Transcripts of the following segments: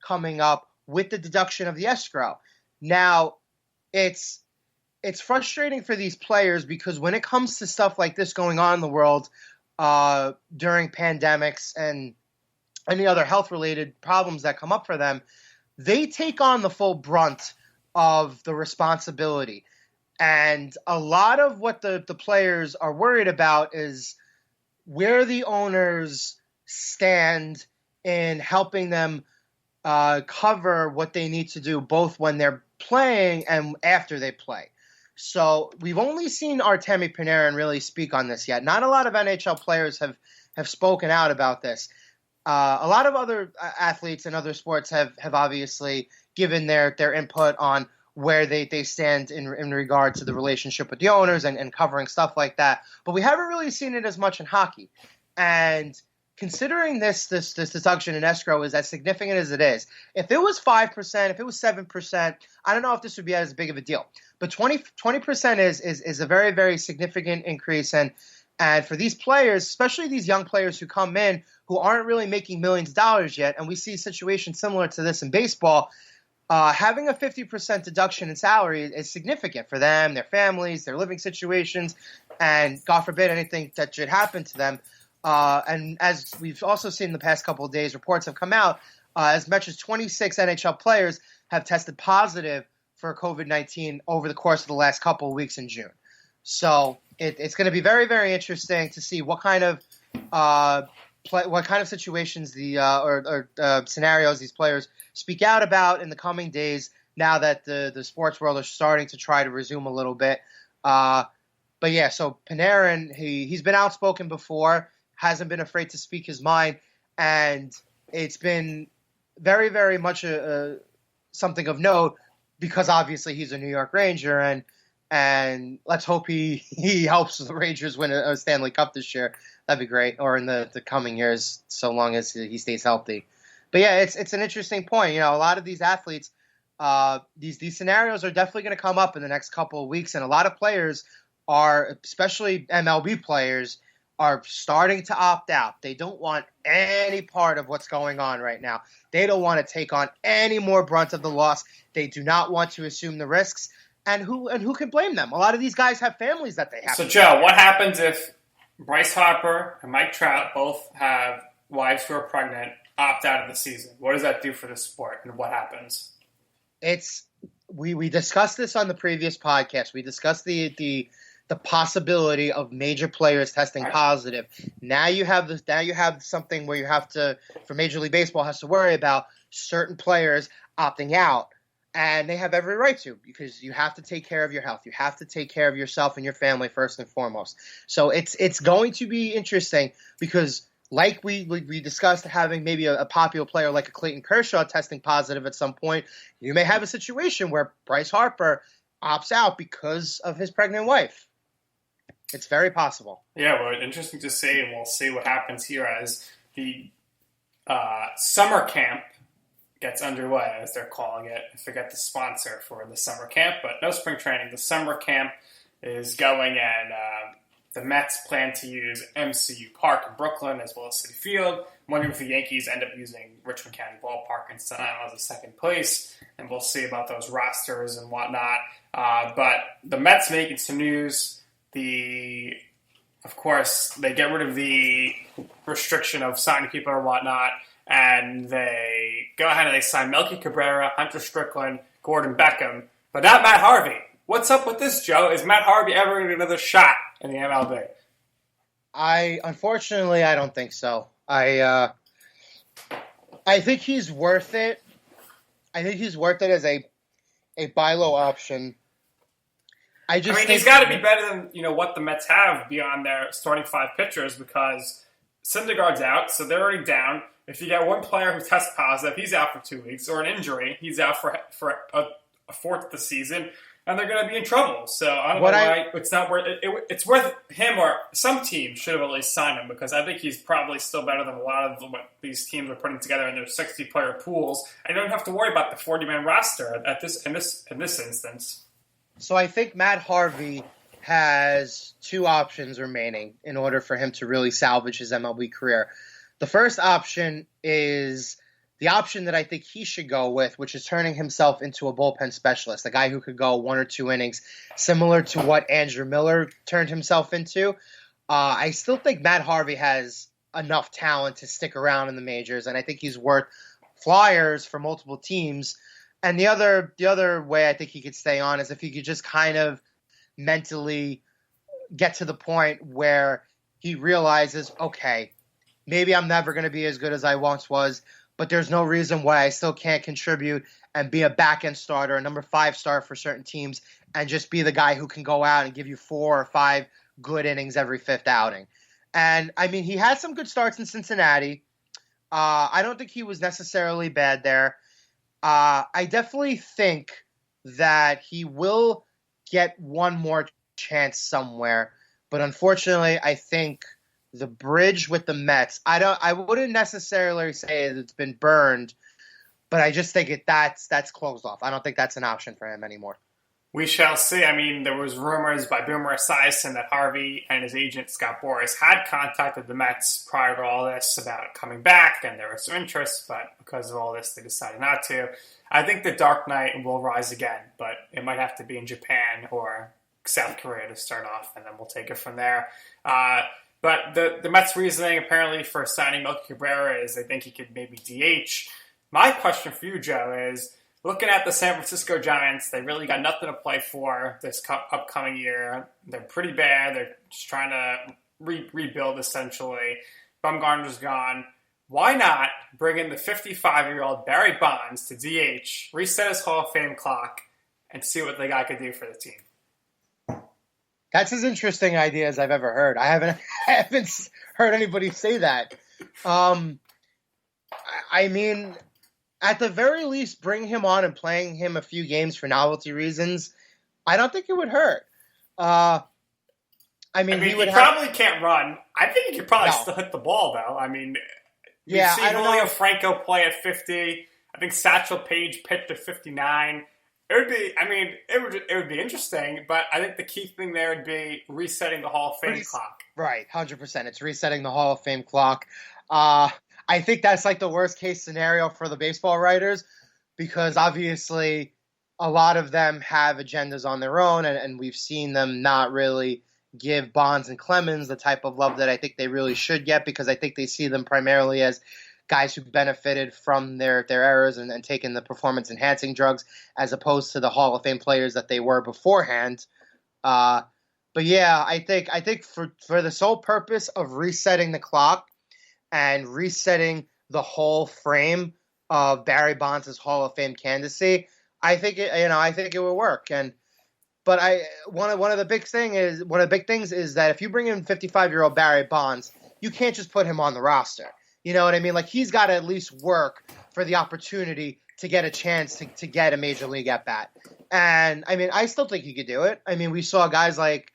coming up with the deduction of the escrow. Now, it's frustrating for these players because when it comes to stuff like this going on in the world during pandemics and any other health-related problems that come up for them, they take on the full brunt of the responsibility. And a lot of what the players are worried about is where the owners stand in helping them cover what they need to do, both when they're playing and after they play. So we've only seen Artemi Panarin really speak on this yet. Not a lot of NHL players have spoken out about this. A lot of other athletes in other sports have obviously given their input on where they stand in regard to the relationship with the owners and covering stuff like that. But we haven't really seen it as much in hockey. And considering this deduction in escrow is as significant as it is, if it was 5%, if it was 7%, I don't know if this would be as big of a deal. But 20% is a very, very significant increase. And for these players, especially these young players who come in who aren't really making millions of dollars yet, and we see situations similar to this in baseball, having a 50% deduction in salary is significant for them, their families, their living situations, and God forbid anything that should happen to them. And as we've also seen in the past couple of days, reports have come out, as much as 26 NHL players have tested positive for COVID-19 over the course of the last couple of weeks in June. So it's going to be very, very interesting to see what kind of situations or scenarios these players speak out about in the coming days. Now that the sports world is starting to try to resume a little bit, but yeah. So Panarin, he's been outspoken before, hasn't been afraid to speak his mind, and it's been very, very much something of note because obviously he's a New York Ranger, and let's hope he helps the Rangers win a Stanley Cup this year. That'd be great, or in the coming years, so long as he stays healthy. But yeah, it's an interesting point. You know, a lot of these athletes, these scenarios are definitely going to come up in the next couple of weeks, and a lot of players are, especially MLB players, are starting to opt out. They don't want any part of what's going on right now. They don't want to take on any more brunt of the loss. They do not want to assume the risks. And who can blame them? A lot of these guys have families that they have. So, Joe, what happens if Bryce Harper and Mike Trout both have wives who are pregnant, opt out of the season? What does that do for the sport, and what happens? We discussed this on the previous podcast. We discussed the possibility of major players testing positive. Now you have this. Now you have something where you have to, for Major League Baseball, has to worry about certain players opting out. And they have every right to, because you have to take care of your health. You have to take care of yourself and your family first and foremost. So it's going to be interesting because, like we discussed, having maybe a popular player like a Clayton Kershaw testing positive at some point, you may have a situation where Bryce Harper opts out because of his pregnant wife. It's very possible. Yeah, well, interesting to see, and we'll see what happens here as the summer camp gets underway, as they're calling it. I forget the sponsor for the summer camp, but no spring training. The summer camp is going, and the Mets plan to use MCU Park in Brooklyn as well as Citi Field. I'm wondering if the Yankees end up using Richmond County Ballpark in Staten Island as a second place, and we'll see about those rosters and whatnot. But the Mets making some news. Of course, they get rid of the restriction of signing people or whatnot, and they go ahead and they sign Melky Cabrera, Hunter Strickland, Gordon Beckham, but not Matt Harvey. What's up with this, Joe? Is Matt Harvey ever going to get another shot in the MLB? Unfortunately, I don't think so. I think he's worth it. I think he's worth it as a buy low option. I mean, he's got to be better than what the Mets have beyond their starting five pitchers, because Syndergaard's out, so they're already down. If you get one player who tests positive, he's out for 2 weeks, or an injury, he's out for a fourth of the season, and they're going to be in trouble. So I don't know why it's not worth it. It's worth him, or some team should have at least signed him, because I think he's probably still better than a lot of what these teams are putting together in their 60-player pools. And you don't have to worry about the 40-man roster in this instance. So I think Matt Harvey has two options remaining in order for him to really salvage his MLB career. The first option is the option that I think he should go with, which is turning himself into a bullpen specialist, a guy who could go 1 or 2 innings, similar to what Andrew Miller turned himself into. I still think Matt Harvey has enough talent to stick around in the majors, and I think he's worth flyers for multiple teams. And the other way I think he could stay on is if he could just kind of mentally get to the point where he realizes, okay, maybe I'm never going to be as good as I once was, but there's no reason why I still can't contribute and be a back-end starter, a number 5 star for certain teams, and just be the guy who can go out and give you 4 or 5 good innings every 5th outing. And, I mean, he had some good starts in Cincinnati. I don't think he was necessarily bad there. I definitely think that he will get one more chance somewhere. But unfortunately, I think the bridge with the Mets, I wouldn't necessarily say it's been burned, but I just think that's closed off. I don't think that's an option for him anymore. We shall see. I mean, there was rumors by Boomer Esiason that Harvey and his agent Scott Boras had contacted the Mets prior to all this about coming back, and there was some interest, but because of all this, they decided not to. I think the Dark Knight will rise again, but it might have to be in Japan or South Korea to start off, and then we'll take it from there. But the Mets' reasoning apparently for signing Melky Cabrera is they think he could maybe DH. My question for you, Joe, is looking at the San Francisco Giants, they really got nothing to play for this upcoming year. They're pretty bad. They're just trying to rebuild, essentially. Bumgarner's gone. Why not bring in the 55-year-old Barry Bonds to DH, reset his Hall of Fame clock, and see what the guy could do for the team? That's as interesting an idea as I've ever heard. I haven't heard anybody say that. I mean, at the very least, bring him on and playing him a few games for novelty reasons. I don't think it would hurt. I mean, he probably can't run. I think he could probably still hit the ball, though. I mean, we've seen Julio Franco play at 50. I think Satchel Paige pitched at 59. It would be interesting, but I think the key thing there would be resetting the Hall of Fame clock. Right, 100%. It's resetting the Hall of Fame clock. I think that's like the worst case scenario for the baseball writers because obviously a lot of them have agendas on their own, and we've seen them not really give Bonds and Clemens the type of love that I think they really should get because I think they see them primarily as guys who benefited from their errors and taken the performance-enhancing drugs as opposed to the Hall of Fame players that they were beforehand. But yeah, I think for the sole purpose of resetting the clock and resetting the whole frame of Barry Bonds' Hall of Fame candidacy, I think it would work. But one of the big things is that if you bring in 55-year-old Barry Bonds, you can't just put him on the roster. You know what I mean? Like, he's got to at least work for the opportunity to get a chance to get a major league at bat. And I mean, I still think he could do it. I mean, we saw guys like,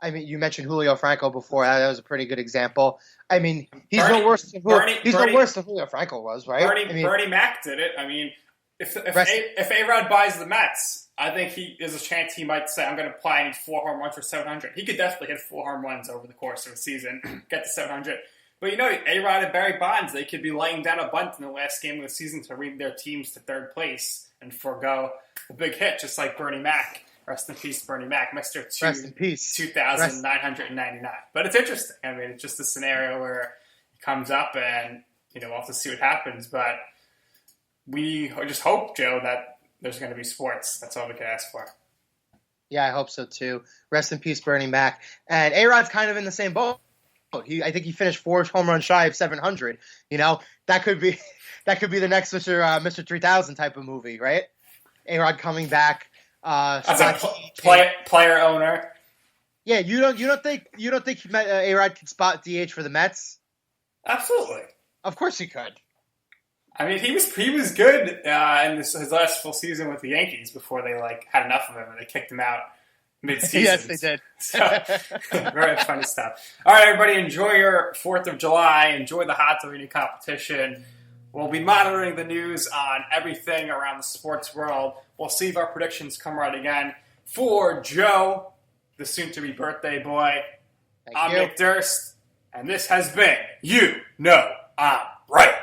you mentioned Julio Franco before. That was a pretty good example. I mean, he's no worse than Julio Franco was, right? Bernie Mac did it. I mean, if A-Rod buys the Mets, I think there's a chance he might say, I'm going to play, I need 4 home runs for 700. He could definitely hit 4 home runs over the course of a season, get to 700. But A-Rod and Barry Bonds, they could be laying down a bunt in the last game of the season to lead their teams to third place and forego a big hit, just like Bernie Mac. Rest in peace, Bernie Mac, Mr. 2,999. But it's interesting. I mean, it's just a scenario where it comes up and, we'll have to see what happens. But we just hope, Joe, that there's going to be sports. That's all we can ask for. Yeah, I hope so, too. Rest in peace, Bernie Mac. And A-Rod's kind of in the same boat. I think he finished 4 home runs shy of 700. That could be the next Mr. 3000 type of movie, right? A-Rod coming back. As a player owner. Yeah, you don't think A-Rod could spot DH for the Mets? Absolutely. Of course he could. I mean, he was good in his last full season with the Yankees before they had enough of him and they kicked him out mid-season. Yes, they did. So, very funny stuff. All right, everybody, enjoy your 4th of July. Enjoy the hot dog eating competition. We'll be monitoring the news on everything around the sports world. We'll see if our predictions come right again. For Joe, the soon-to-be birthday boy, I'm Nick Durst, and this has been I'm Right.